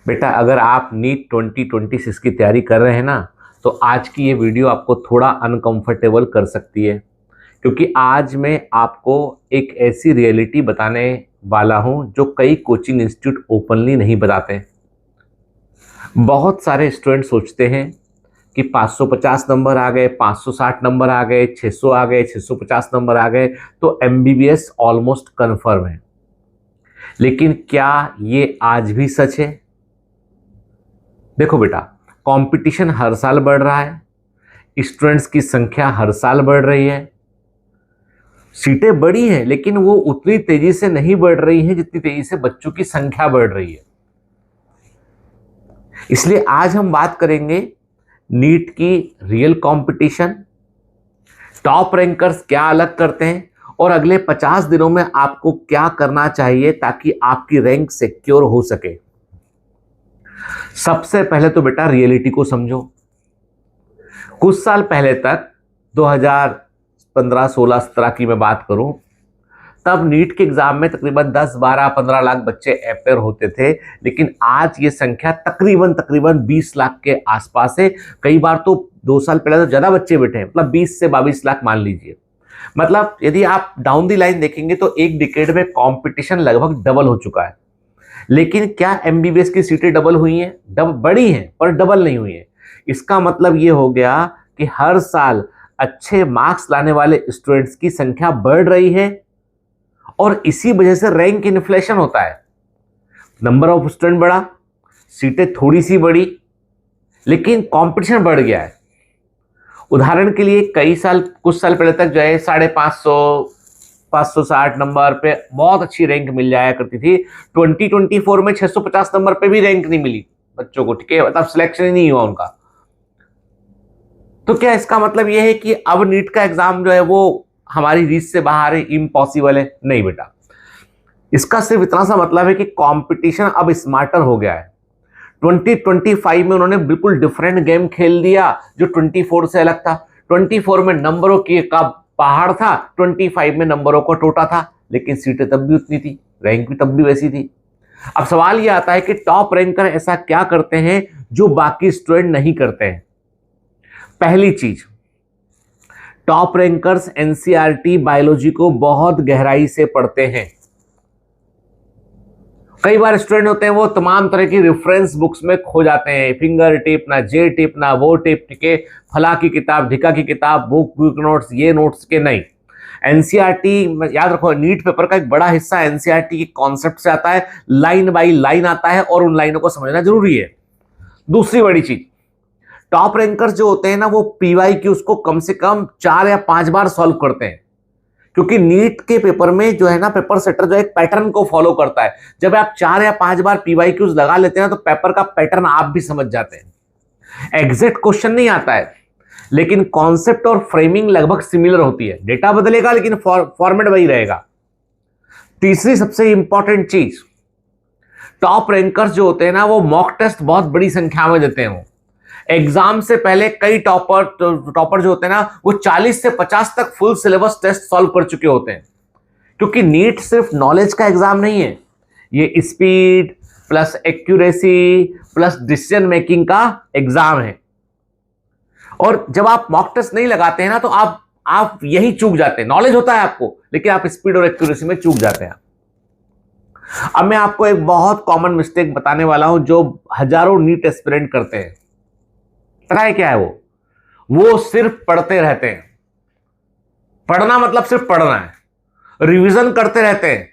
बेटा अगर आप नीट 2026 की तैयारी कर रहे हैं ना, तो आज की ये वीडियो आपको थोड़ा अनकंफर्टेबल कर सकती है, क्योंकि आज मैं आपको एक ऐसी रियलिटी बताने वाला हूं जो कई कोचिंग इंस्टीट्यूट ओपनली नहीं बताते। बहुत सारे स्टूडेंट सोचते हैं कि 550 नंबर आ गए, 560 नंबर आ गए, 600 आ गए, 650 नंबर आ गए तो एमबीबीएस ऑलमोस्ट कन्फर्म है। लेकिन क्या ये आज भी सच है? देखो बेटा, कंपटीशन हर साल बढ़ रहा है, स्टूडेंट्स की संख्या हर साल बढ़ रही है, सीटें बढ़ी हैं लेकिन वो उतनी तेजी से नहीं बढ़ रही हैं जितनी तेजी से बच्चों की संख्या बढ़ रही है। इसलिए आज हम बात करेंगे नीट की रियल कंपटीशन, टॉप रैंकर्स क्या अलग करते हैं और अगले 50 दिनों में आपको क्या करना चाहिए ताकि आपकी रैंक सिक्योर हो सके। सबसे पहले तो बेटा रियलिटी को समझो। कुछ साल पहले तक 2015, 16, 17 की मैं बात करूं, तब नीट के एग्जाम में तकरीबन 10, 12, 15 लाख बच्चे अपेयर होते थे, लेकिन आज ये संख्या तकरीबन 20 लाख के आसपास है। कई बार तो 2 साल पहले तो ज्यादा बच्चे बैठे हैं, मतलब 20 से 22 लाख मान लीजिए। मतलब यदि आप डाउन दी लाइन देखेंगे तो एक डिकेड में कंपटीशन लगभग डबल हो चुका है। लेकिन क्या एमबीबीएस की सीटें डबल हुई हैं? बढ़ी हैं पर डबल नहीं हुई हैं। इसका मतलब ये हो गया कि हर साल अच्छे मार्क्स लाने वाले स्टूडेंट्स की संख्या बढ़ रही है और इसी वजह से रैंक इन्फ्लेशन होता है। नंबर ऑफ स्टूडेंट बढ़ा, सीटें थोड़ी सी बढ़ी, लेकिन कंपटीशन बढ़ गया है। उदाहरण के लिए कुछ साल पहले तक जो है 550, 560 नंबर पे बहुत अच्छी रैंक मिल जाया करती थी। 2024 में 650 नंबर पे भी रैंक नहीं मिली बच्चों को, ठीक है, मतलब सिलेक्शन ही नहीं हुआ उनका। तो क्या इसका मतलब यह है कि अब नीट का एग्जाम जो है वो हमारी रीच से बाहर है, इम्पॉसिबल है? नहीं बेटा, इसका सिर्फ इतना सा मतलब है कि कंपटीशन अब स्मार्टर हो गया है। 2025 में उन्होंने बिल्कुल डिफरेंट गेम खेल दिया जो 24 से अलग था। 24 में नंबरों की का पहाड़ था, 25 में नंबरों को टोटा था, लेकिन सीटें तब भी उतनी थी, रैंक भी तब भी वैसी थी। अब सवाल यह आता है कि टॉप रैंकर ऐसा क्या करते हैं जो बाकी स्टूडेंट नहीं करते हैं। पहली चीज, टॉप रैंकर्स एनसीईआरटी बायोलॉजी को बहुत गहराई से पढ़ते हैं। कई बार स्टूडेंट होते हैं वो तमाम तरह की रेफरेंस बुक्स में खो जाते हैं, फिंगर टिप ना, जे टिप ना, वो टिप के, फला की किताब, ढिका की किताब, बुक नोट्स, ये नोट्स के नहीं। एनसीईआरटी याद रखो, नीट पेपर का एक बड़ा हिस्सा एनसीईआरटी के कॉन्सेप्ट से आता है, लाइन बाय लाइन आता है और उन लाइनों को समझना जरूरी है। दूसरी बड़ी चीज, टॉप रैंकर्स जो होते हैं ना, वो पीवाईक्यूज को कम से कम 4 या 5 बार सॉल्व करते हैं, क्योंकि नीट के पेपर में जो है ना, पेपर सेटर जो एक पैटर्न को फॉलो करता है। जब आप 4 या 5 बार पीवाईक्यूज लगा लेते हैं तो पेपर का पैटर्न आप भी समझ जाते हैं। एग्जैक्ट क्वेश्चन नहीं आता है, लेकिन कॉन्सेप्ट और फ्रेमिंग लगभग सिमिलर होती है। डेटा बदलेगा लेकिन फॉर्मेट वही रहेगा। तीसरी सबसे इंपॉर्टेंट चीज, टॉप रैंकर्स जो होते हैं ना, वो मॉक टेस्ट बहुत बड़ी संख्या में देते हैं। एग्जाम से पहले कई टॉपर जो होते हैं ना, वो 40 से 50 तक फुल सिलेबस टेस्ट सॉल्व कर चुके होते हैं। क्योंकि नीट सिर्फ नॉलेज का एग्जाम नहीं है, ये speed plus accuracy plus decision making का एग्जाम है। और जब आप मॉक टेस्ट नहीं लगाते हैं ना, तो आप यही चूक जाते हैं। नॉलेज होता है आपको, लेकिन आप स्पीड और एक्यूरेसी में चूक जाते हैं। अब मैं आपको एक बहुत कॉमन मिस्टेक बताने वाला हूं जो हजारों नीट एस्पिरेंट करते हैं। पता है क्या है वो सिर्फ पढ़ते रहते हैं। पढ़ना मतलब सिर्फ पढ़ना है, रिवीजन करते रहते हैं,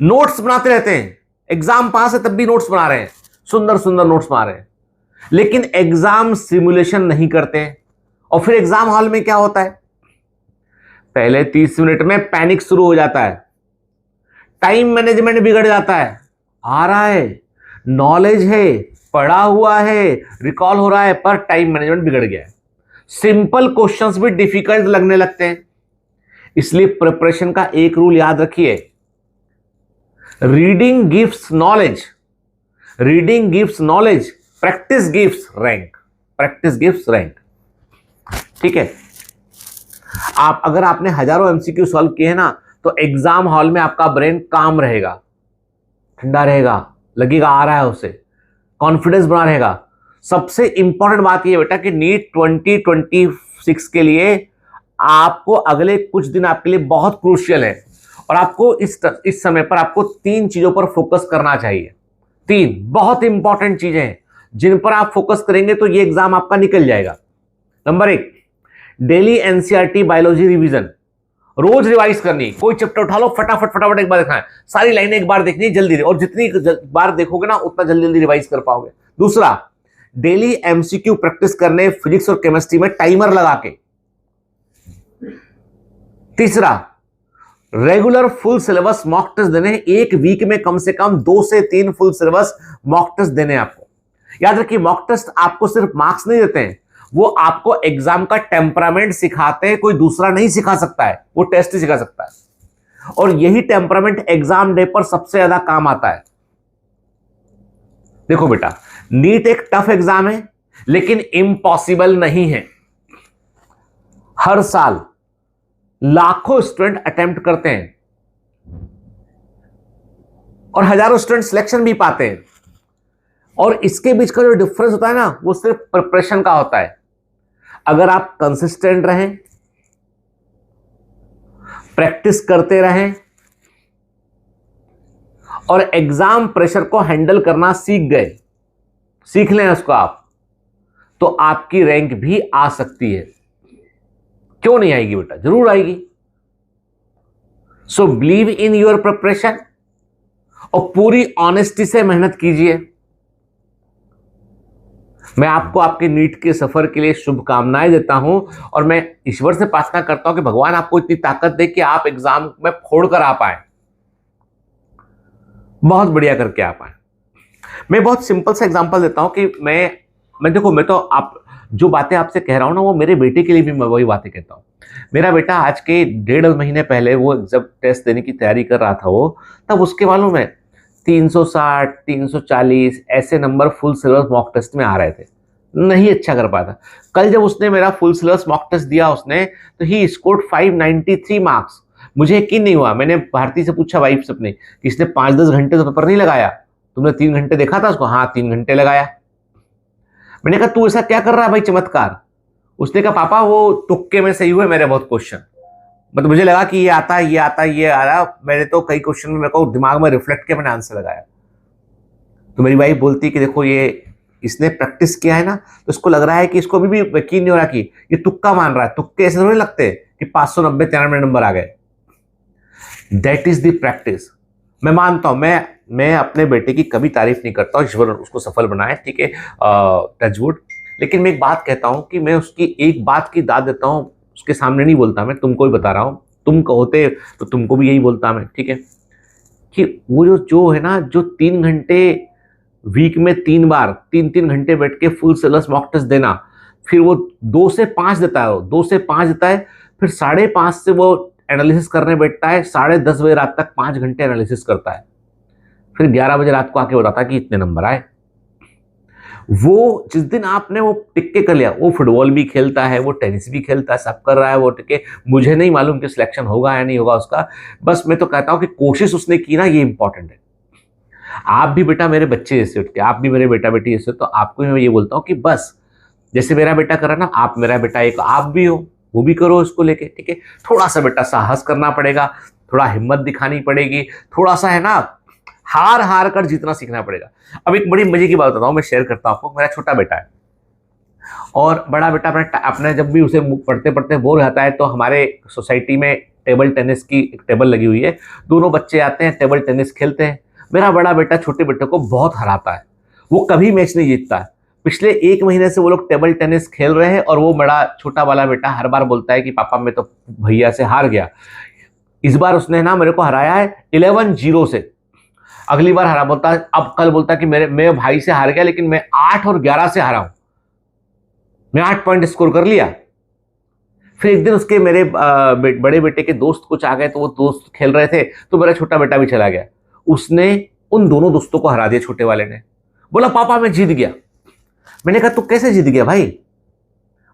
नोट्स बनाते रहते हैं। एग्जाम पास है तब भी नोट्स बना रहे हैं, सुंदर सुंदर नोट्स बना रहे हैं, लेकिन एग्जाम सिमुलेशन नहीं करते हैं। और फिर एग्जाम हॉल में क्या होता है, पहले 30 मिनट में पैनिक शुरू हो जाता है, टाइम मैनेजमेंट बिगड़ जाता है। आ रहा है, नॉलेज है, पढ़ा हुआ है, रिकॉल हो रहा है, पर टाइम मैनेजमेंट बिगड़ गया है। सिंपल क्वेश्चंस भी डिफिकल्ट लगने लगते हैं। इसलिए प्रिपरेशन का एक रूल याद रखिए, reading gives knowledge, reading gives knowledge, practice gives rank, practice gives rank. ठीक है, अगर आपने हजारों एमसीक्यू सॉल्व किए हैं ना, तो एग्जाम हॉल में आपका ब्रेन काम रहेगा, ठंडा रहेगा, लगेगा आ रहा है उसे। कॉन्फिडेंस बना रहेगा। सबसे इंपॉर्टेंट बात यह बेटा कि नीट 2026 के लिए आपको अगले कुछ दिन आपके लिए बहुत क्रूशियल है और आपको इस समय पर आपको 3 चीजों पर फोकस करना चाहिए। 3 बहुत इंपॉर्टेंट चीजें हैं जिन पर आप फोकस करेंगे तो ये एग्जाम आपका निकल जाएगा। Number 1, daily NCERT biology revision, रोज रिवाइज करनी। कोई चैप्टर उठा लो, फटाफट फटाफट एक बार देखना है, सारी लाइनें एक बार देखनी है जल्दी, और जितनी बार देखोगे ना उतना जल्दी जल्दी रिवाइज कर पाओगे। दूसरा, डेली एमसीक्यू प्रैक्टिस करने फिजिक्स और केमिस्ट्री में टाइमर लगा के। तीसरा, regular full syllabus mock test देने, एक वीक में कम से कम 2 से 3 फुल सिलेबस मॉक टेस्ट देने आपको। याद रखिए, मॉक टेस्ट आपको सिर्फ मार्क्स नहीं देते हैं, वो आपको एग्जाम का टेम्परामेंट सिखाते हैं। कोई दूसरा नहीं सिखा सकता है, वो टेस्ट ही सिखा सकता है। और यही टेम्परामेंट एग्जाम डे पर सबसे ज्यादा काम आता है। देखो बेटा, नीट एक टफ एग्जाम है लेकिन इम्पॉसिबल नहीं है। हर साल लाखों स्टूडेंट अटेम्प्ट करते हैं और हजारों स्टूडेंट सिलेक्शन भी पाते हैं। और इसके बीच का जो डिफरेंस होता है ना, वो सिर्फ प्रिपरेशन का होता है। अगर आप कंसिस्टेंट रहें, प्रैक्टिस करते रहें और एग्जाम प्रेशर को हैंडल करना सीख लें उसको आप, तो आपकी रैंक भी आ सकती है। क्यों नहीं आएगी बेटा? जरूर आएगी। So believe in your preparation और पूरी ऑनेस्टी से मेहनत कीजिए। मैं आपको आपके नीट के सफर के लिए शुभकामनाएं देता हूं और मैं ईश्वर से प्रार्थना करता हूं कि भगवान आपको इतनी ताकत दे कि आप एग्जाम में फोड़ कर आ पाए, बहुत बढ़िया करके आ पाए। मैं बहुत सिंपल सा एग्जांपल देता हूं कि मैं देखो, मैं तो आप जो बातें आपसे कह रहा हूं ना, वो मेरे बेटे के लिए भी मैं वही बातें कहता हूं। मेरा बेटा आज के 1.5 महीने पहले वो जब टेस्ट देने की तैयारी कर रहा था, वो तब उसके मालूम है 360 340 ऐसे number full syllabus mock test में आ रहे थे, नहीं अच्छा कर पाता। कल जब उसने मेरा फुल सिलेबस मॉक टेस्ट दिया उसने, तो ही स्कोर्ड 593 मार्क्स। मुझे यकीन नहीं हुआ। मैंने भारती से पूछा, वाइफ से अपने, कि इसने 5-10 घंटे तो पेपर नहीं लगाया, तुमने 3 घंटे देखा था उसको? हाँ 3 घंटे लगाया। मैंने कहा तू ऐसा क्या कर रहा है भाई चमत्कार? उसने कहा पापा वो तुक्के में सही हुए मेरे बहुत क्वेश्चन, मतलब मुझे लगा कि ये आता है ये आता है ये आ रहा, मैंने तो कई क्वेश्चन में मेरे को दिमाग में रिफ्लेक्ट किया, मैंने आंसर लगाया। तो मेरी वाइफ बोलती कि देखो ये इसने प्रैक्टिस किया है ना, तो इसको लग रहा है कि इसको अभी भी यकीन नहीं हो रहा कि ये तुक्का मान रहा है। तुक्के ऐसे थोड़ी लगते कि 590 93 नंबर आ गए। That is the practice. मैं मानता हूं, मैं अपने बेटे की कभी तारीफ नहीं करता हूं, ईश्वर उसको सफल बनाए, ठीक है, टचवुड। लेकिन मैं एक बात कहता हूं कि मैं उसकी एक बात की दाद देता हूं, उसके सामने नहीं बोलता, मैं तुमको ही बता रहा हूं, तुम कहोते तो तुमको भी यही बोलता मैं, ठीक है, कि वो जो है ना, जो 3 घंटे वीक में 3 बार 3-3 घंटे बैठ के फुल सिलेबस मॉक टेस्ट देना, फिर वो 2 से 5 देता है, वो 2 से 5 देता है, फिर 5:30 से वो एनालिसिस करने बैठता है, 10:30 बजे रात तक 5 घंटे एनालिसिस करता है, फिर 11 बजे रात को आके बताता है कि इतने नंबर आए। वो जिस दिन आपने वो टिक के कर लिया, वो फुटबॉल भी खेलता है, वो टेनिस भी खेलता है, सब कर रहा है वो टिके। मुझे नहीं मालूम कि सिलेक्शन होगा या नहीं होगा उसका, बस मैं तो कहता हूं कि कोशिश उसने की ना, ये इंपॉर्टेंट है। आप भी बेटा मेरे बच्चे जैसे उठ के, आप भी मेरे बेटा बेटी जैसे, तो आपको मैं ये बोलता हूँ कि बस जैसे मेरा बेटा कर रहा ना, आप मेरा बेटा एक आप भी हो, वो भी करो इसको लेके, ठीक है। थोड़ा सा बेटा साहस करना पड़ेगा, थोड़ा हिम्मत दिखानी पड़ेगी, थोड़ा सा है ना, हार कर जीतना सीखना पड़ेगा। अब एक बड़ी मजे की बात बताता हूँ, मैं शेयर करता हूँ आपको। मेरा छोटा बेटा है और बड़ा बेटा अपने जब भी उसे पढ़ते पढ़ते बोर हो जाता है, तो हमारे सोसाइटी में टेबल टेनिस की एक टेबल लगी हुई है, दोनों बच्चे आते हैं, टेबल टेनिस खेलते हैं। मेरा बड़ा बेटा छोटे बेटे को बहुत हराता है, वो कभी मैच नहीं जीतता है। पिछले 1 महीने से वो लोग टेबल टेनिस खेल रहे हैं और वो बड़ा छोटा वाला बेटा हर बार बोलता है कि पापा मैं तो भैया से हार गया। इस बार उसने ना मेरे को हराया है 11-0 से। अगली बार हरा बोलता है, अब कल बोलता है कि मेरे भाई से हार गया, लेकिन मैं 8 और 11 से हारा हूं, मैं 8 पॉइंट स्कोर कर लिया। फिर एक दिन उसके मेरे बड़े बेटे के दोस्त कुछ आ गए, तो वो दोस्त खेल रहे थे, तो मेरा छोटा बेटा भी चला गया, उसने उन दोनों दोस्तों को हरा दिया। छोटे वाले ने बोला पापा मैं जीत गया। मैंने कहा तू कैसे जीत गया भाई?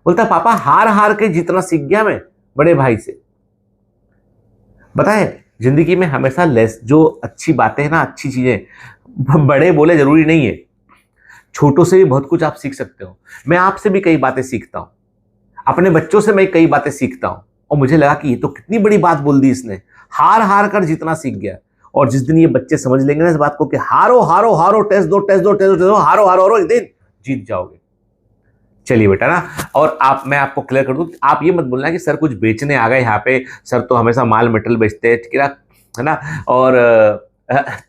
बोलता पापा हार के जीतना सीख गया मैं बड़े भाई से। बताए जिंदगी में हमेशा जो अच्छी बातें हैं ना, अच्छी चीजें बड़े बोले जरूरी नहीं है, छोटों से भी बहुत कुछ आप सीख सकते हो। मैं आपसे भी कई बातें सीखता हूँ, अपने बच्चों से मैं कई बातें सीखता हूँ, और मुझे लगा कि ये तो कितनी बड़ी बात बोल दी इसने, हार हार कर जितना सीख गया। और जिस दिन ये बच्चे समझ लेंगे ना इस बात को कि हारो हारो हारो, टेस्ट दो टेस्ट दो टेस्ट दो, हारो हारो हारो, एक दिन जीत जाओगे। चलिए बेटा ना, और मैं आपको क्लियर कर दूं, आप ये मत बोलना कि सर कुछ बेचने आ गए यहाँ पे, सर तो हमेशा माल मटेरियल बेचते हैं, ठीक है ना। और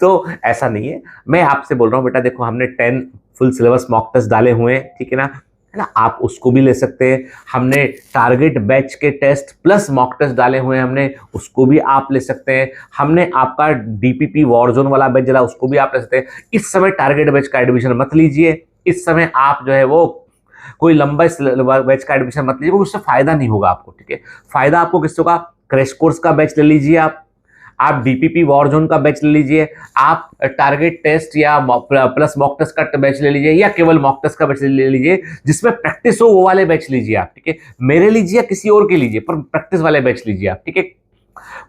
तो ऐसा नहीं है, मैं आपसे बोल रहा हूँ बेटा, देखो हमने 10 फुल सिलेबस मॉक टेस्ट डाले हुए हैं, ठीक है ना, आप उसको भी ले सकते हैं। हमने टारगेट बैच के टेस्ट प्लस मॉक टेस्ट डाले हुए हैं, हमने उसको भी आप ले सकते हैं। हमने आपका डीपीपी वॉरजोन वाला बैच डाला, उसको भी आप ले सकते हैं। इस समय टारगेट बैच का एडमिशन मत लीजिए, इस समय आप जो है वो कोई लंबा बैच का एडमिशन मत लीजिए, उससे फायदा नहीं होगा आपको, ठीक है। फायदा आपको किससे होगा? क्रैश कोर्स का बैच ले लीजिए, आप डीपीपी वॉरजोन का बैच ले लीजिए, आप टारगेट टेस्ट या प्लस मॉक टेस्ट का बैच ले लीजिए, या केवल मॉक टेस्ट का बैच ले लीजिए जिसमें प्रैक्टिस हो, वो वाले बैच लीजिए आप, ठीक है। मेरे लीजिए या किसी और के लीजिए, पर प्रैक्टिस वाले बैच लीजिए आप, ठीक है।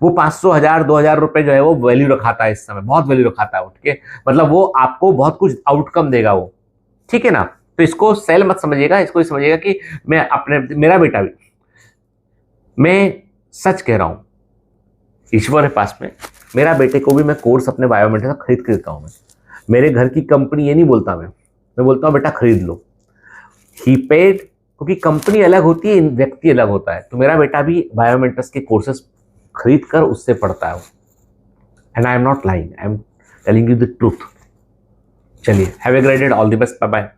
वो 500, 1000, 2000 रुपए जो है वो वैल्यू रखाता है, इस समय बहुत वैल्यू रखाता है वो, ठीक है। मतलब वो आपको बहुत कुछ आउटकम देगा वो, ठीक है ना। तो इसको सेल मत समझिएगा, इसको समझिएगा कि मेरा बेटा भी, मैं सच कह रहा हूं, ईश्वर है पास में, मेरा बेटे को भी मैं कोर्स अपने बायोमेट्रिक का खरीद के देता हूं। मैं मेरे घर की कंपनी ये नहीं बोलता, मैं बोलता हूं बेटा खरीद लो, ही पेड, क्योंकि कंपनी अलग होती है, व्यक्ति अलग होता है। तो मेरा बेटा भी बायोमेट्रिक्स के कोर्सेज खरीद कर उससे पढ़ता है, and I am not lying, I am telling you the truth. चलिए, have a great day, all the best, bye bye.